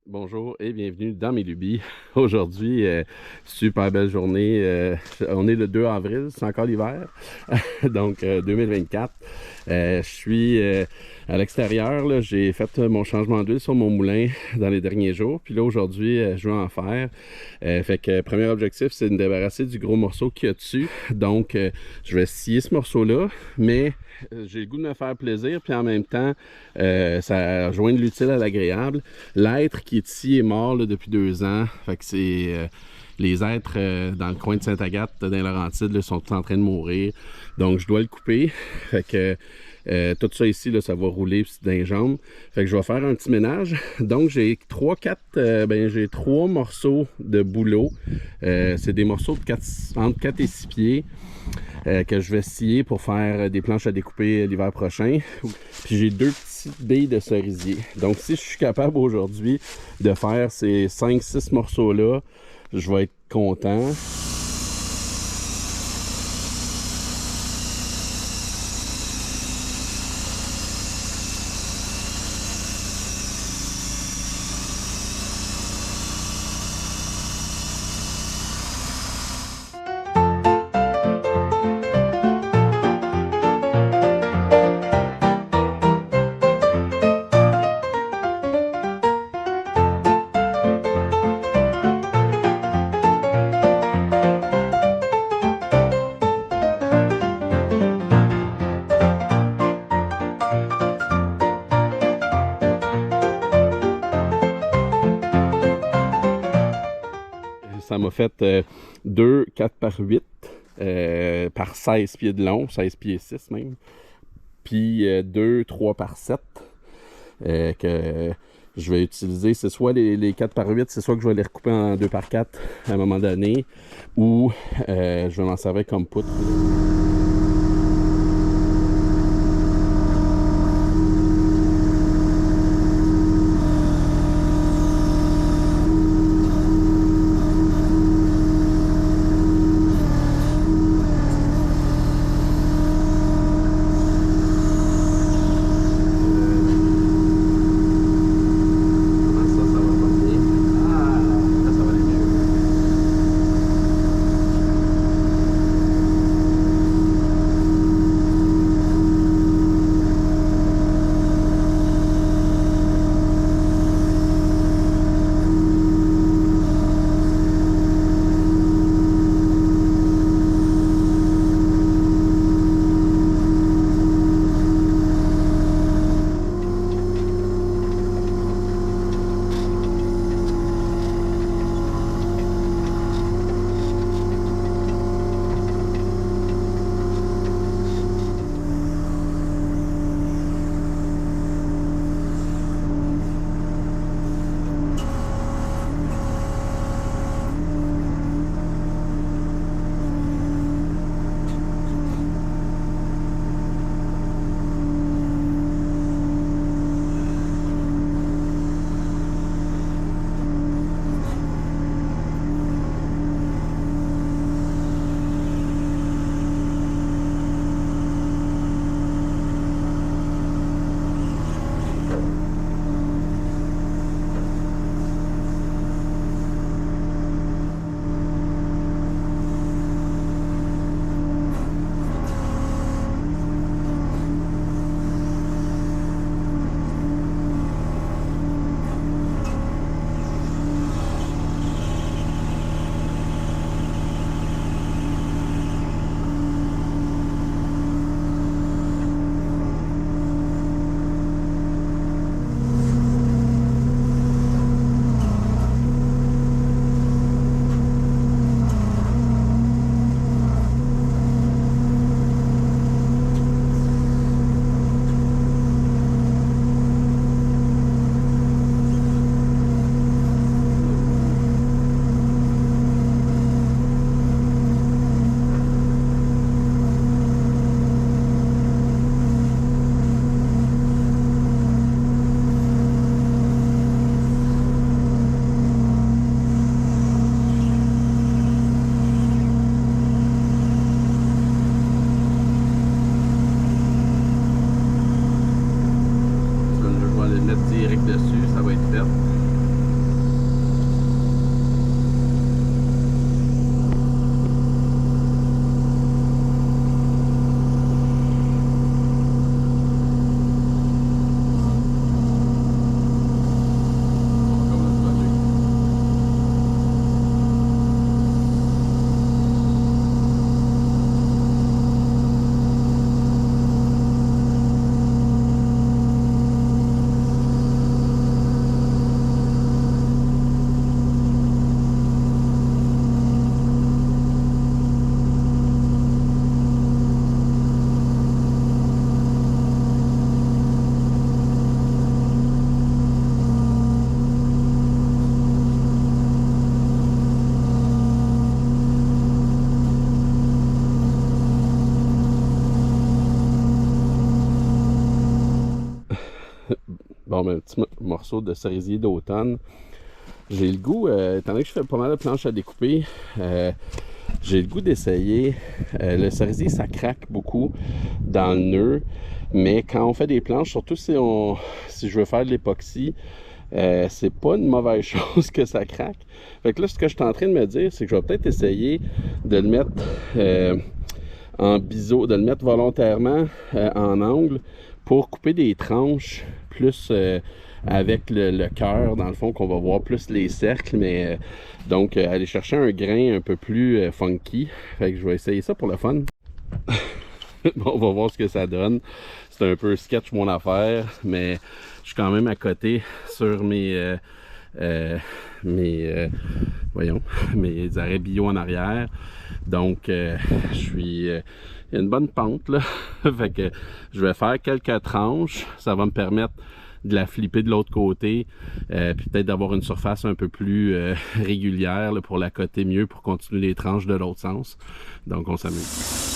Bonjour et bienvenue dans mes lubies. Aujourd'hui, super belle journée. On est le 2 avril, c'est encore l'hiver, donc 2024. Je suis à l'extérieur, là. J'ai fait mon changement d'huile sur mon moulin dans les derniers jours. Puis là, aujourd'hui, je vais en faire. Fait que premier objectif, c'est de me débarrasser du gros morceau qu'il y a dessus. Donc, je vais scier ce morceau-là, mais j'ai le goût de me faire plaisir, puis en même temps, ça joindre l'utile à l'agréable. L'être qui est ici est mort là, depuis 2 ans. Fait que c'est les êtres dans le coin de Sainte-Agathe, dans les Laurentides, là, sont tous en train de mourir. Donc, je dois le couper. Fait que tout ça ici, là, ça va rouler dans les jambes. Fait que je vais faire un petit ménage. Donc, j'ai 3 morceaux de bouleau. C'est des morceaux de entre 4 et 6 pieds. Que je vais scier pour faire des planches à découper l'hiver prochain. Puis j'ai 2 petites billes de cerisier. Donc si je suis capable aujourd'hui de faire ces 5-6 morceaux-là, je vais être content. Ça m'a fait 2 4 par 8 par 16 pieds de long, 16 pieds 6 même. Puis 2 3 par 7 que je vais utiliser. C'est soit les 4 par 8, c'est soit que je vais les recouper en 2 par 4 à un moment donné, ou je vais m'en servir comme poutre. comme un petit morceau de cerisier d'automne. J'ai le goût, étant donné que je fais pas mal de planches à découper, j'ai le goût d'essayer. Le cerisier, ça craque beaucoup dans le nœud, mais quand on fait des planches, surtout si je veux faire de l'époxy, c'est pas une mauvaise chose que ça craque. Fait que là, ce que je suis en train de me dire, c'est que je vais peut-être essayer de le mettre en biseau, de le mettre volontairement en angle pour couper des tranches plus avec le cœur, dans le fond, qu'on va voir plus les cercles, mais donc aller chercher un grain un peu plus funky. Fait que je vais essayer ça pour le fun. Bon, on va voir ce que ça donne. C'est un peu sketch mon affaire, mais je suis quand même à côté sur mes arrêts bio en arrière. Donc, je suis... il y a une bonne pente, là. Fait que je vais faire quelques tranches. Ça va me permettre de la flipper de l'autre côté. Puis peut-être d'avoir une surface un peu plus régulière là, pour la coter mieux, pour continuer les tranches de l'autre sens. Donc, on s'amuse.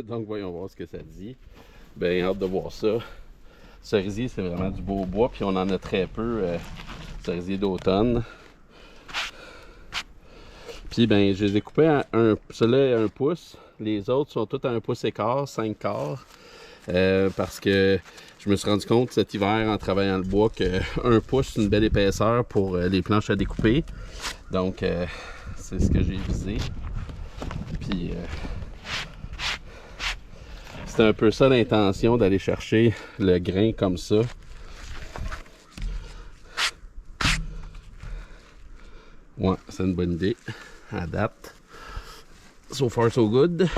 Donc voyons voir ce que ça dit. Ben hâte de voir ça. Cerisier, c'est vraiment du beau bois, puis on en a très peu. Cerisier d'automne. Puis ben je les ai coupés à celui-là à 1 pouce. Les autres sont tous à 1 pouce et quart, 5 quarts. Parce que je me suis rendu compte cet hiver en travaillant le bois que 1 pouce c'est une belle épaisseur pour les planches à découper. Donc c'est ce que j'ai visé. Puis c'est un peu ça l'intention, d'aller chercher le grain comme ça. Ouais, c'est une bonne idée à date. So far so good.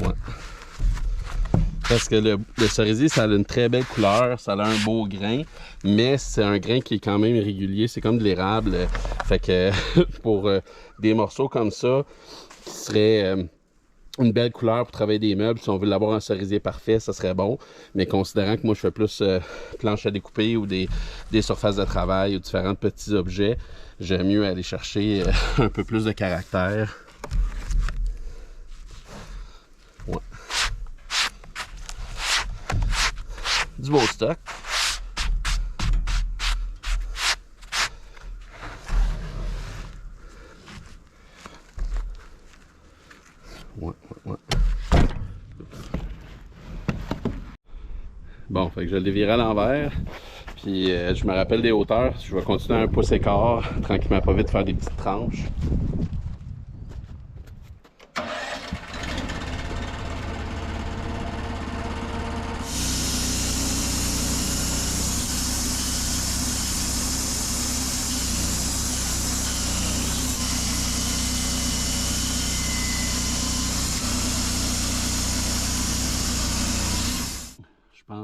Ouais. Parce que le cerisier, ça a une très belle couleur, ça a un beau grain, mais c'est un grain qui est quand même régulier, c'est comme de l'érable. Fait que pour des morceaux comme ça, qui seraient une belle couleur pour travailler des meubles, si on veut l'avoir un cerisier parfait, ça serait bon. Mais considérant que moi je fais plus planches à découper ou des surfaces de travail ou différents petits objets, j'aime mieux aller chercher un peu plus de caractère. Ouais. Du beau stock. Ouais. Bon, fait que je l'ai viré à l'envers. Puis je me rappelle des hauteurs. Je vais continuer à 1 pouce et quart, tranquillement pas vite, faire des petites tranches.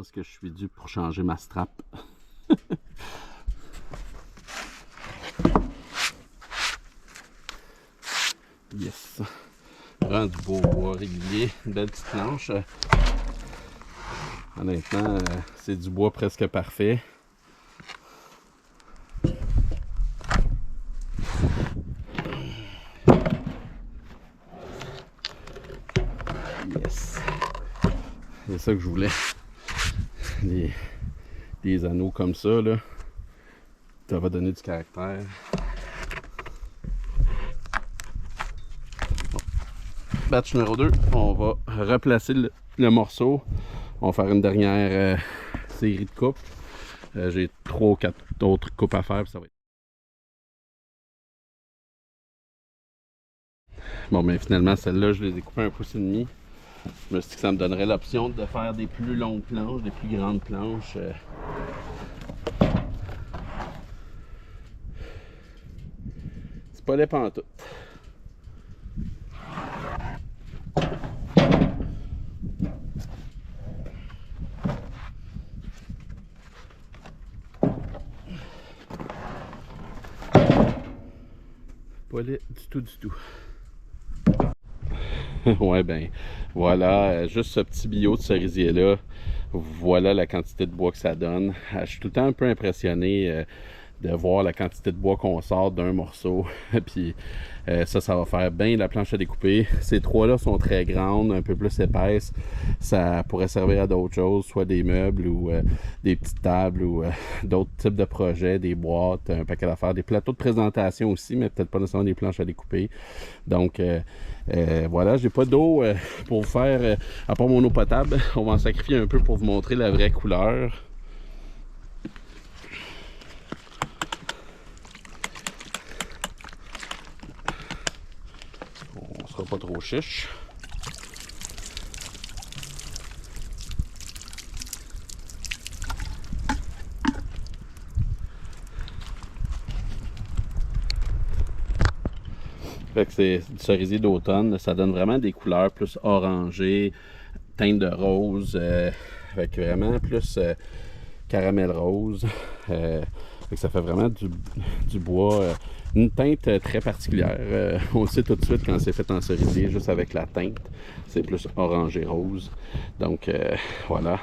pense que je suis dû pour changer ma strap. Yes. Vraiment du beau bois régulier, une belle petite planche. Honnêtement, c'est du bois presque parfait. Yes. C'est ça que je voulais. Des anneaux comme ça, là. Ça va donner du caractère. Bon. Batch numéro 2, on va replacer le morceau. On va faire une dernière série de coupes. J'ai 3 ou 4 autres coupes à faire. Ça va être... Bon, mais finalement, celle-là, je les ai coupées 1,5 pouce. Je me suis dit que ça me donnerait l'option de faire des plus longues planches, des plus grandes planches. C'est pas laid pantoute. Pas laid du tout, du tout. Ouais, ben voilà, juste ce petit bio de cerisier là, voilà la quantité de bois que ça donne. Je suis tout le temps un peu impressionné de voir la quantité de bois qu'on sort d'un morceau. Puis ça va faire bien la planche à découper. Ces trois-là sont très grandes, un peu plus épaisses. Ça pourrait servir à d'autres choses, soit des meubles ou des petites tables ou d'autres types de projets, des boîtes, un paquet d'affaires, des plateaux de présentation aussi, mais peut-être pas nécessairement des planches à découper. Donc voilà, j'ai pas d'eau pour vous faire, à part mon eau potable. On va en sacrifier un peu pour vous montrer la vraie couleur. On sera pas trop chiche. Fait que c'est du cerisier d'automne, ça donne vraiment des couleurs plus orangées, teinte de rose, avec vraiment plus caramel rose. Fait que ça fait vraiment du bois, une teinte très particulière. On le sait tout de suite quand c'est fait en cerisier, juste avec la teinte, c'est plus orangé rose. Donc voilà.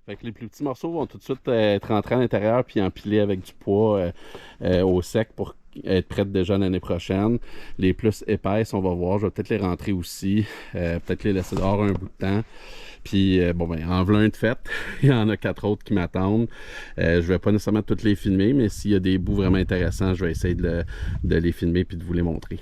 Fait que les plus petits morceaux vont tout de suite être rentrés à l'intérieur puis empilés avec du poids au sec pour être prêtes déjà l'année prochaine. Les plus épaisses, on va voir, je vais peut-être les rentrer aussi, peut-être les laisser dehors un bout de temps. Puis bon ben, en voilà un de fait, il y en a 4 autres qui m'attendent. Je vais pas nécessairement toutes les filmer, mais s'il y a des bouts vraiment intéressants, je vais essayer de les filmer puis de vous les montrer.